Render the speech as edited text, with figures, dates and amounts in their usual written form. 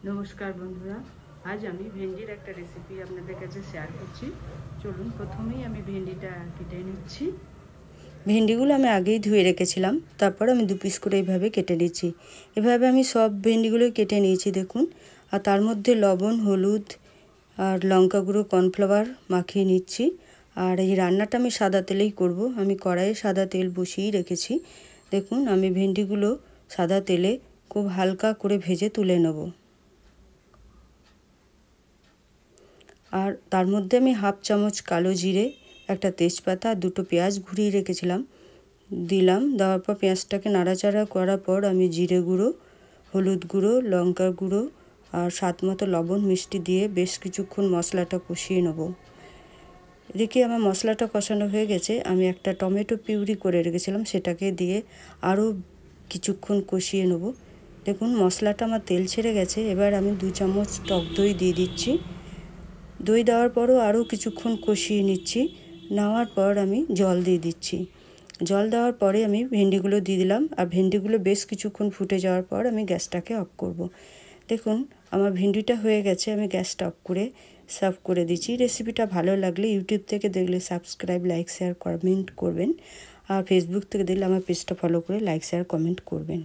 নমস্কার বন্ধুরা, আজ আমি ভেন্ডির একটা রেসিপি আপনাদের কাছে শেয়ার করছি। চলুন প্রথমেই আমি ভেন্ডিটা কেটে নিচ্ছি। ভেন্ডিগুলো আমি আগেই ধুয়ে রেখেছিলাম, তারপর আমি 2 পিস করে এইভাবে কেটে নিচ্ছি। এভাবে আমি সব ভেন্ডিগুলো কেটে নিয়েছি দেখুন। আর তার মধ্যে লবণ, হলুদ আর লঙ্কা গুঁড়ো, কর্নফ্লাওয়ার মাখিয়ে নিচ্ছি। আর এই রান্নাটা আমি সাদা তেলেই করব। আমি কড়াইয়ে সাদা তেল বসিয়েই রেখেছি। দেখুন আমি ভেন্ডিগুলো সাদা তেলে খুব হালকা করে ভেজে তুলে নেব। আর তার মধ্যে আমি হাফ চামচ কালো জিরে, একটা তেজপাতা আর 2টো পেঁয়াজ ঘুরিয়ে রেখেছিলাম দিলাম। দেওয়ার পর পেঁয়াজটাকে নাড়াচাড়া করার পর আমি জিরে গুঁড়ো, হলুদ গুঁড়ো, লঙ্কার গুঁড়ো আর স্বাদ মতো লবণ মিষ্টি দিয়ে বেশ কিছুক্ষণ মশলাটা কষিয়ে নেব। এদিকে আমার মশলাটা কষানো হয়ে গেছে। আমি একটা টমেটো পিউরি করে রেখেছিলাম, সেটাকে দিয়ে আরও কিছুক্ষণ কষিয়ে নেব। দেখুন মশলাটা আমার তেল ছেড়ে গেছে। এবার আমি 2 চামচ টক দই দিয়ে দিচ্ছি। দই দেওয়ার পরও আরও কিছুক্ষণ কষিয়ে নিচ্ছি। নেওয়ার পর আমি জল দিয়ে দিচ্ছি। জল দেওয়ার পরে আমি ভেন্ডিগুলো দিয়ে দিলাম। আর ভেন্ডিগুলো বেশ কিছুক্ষণ ফুটে যাওয়ার পর আমি গ্যাসটাকে অফ করব। দেখুন আমার ভেন্ডিটা হয়ে গেছে। আমি গ্যাসটা অফ করে সার্ভ করে দিচ্ছি। রেসিপিটা ভালো লাগলে ইউটিউব থেকে দেখলে সাবস্ক্রাইব, লাইক, শেয়ার, কমেন্ট করবেন। আর ফেসবুক থেকে দেখলে আমার পেজটা ফলো করে লাইক, শেয়ার, কমেন্ট করবেন।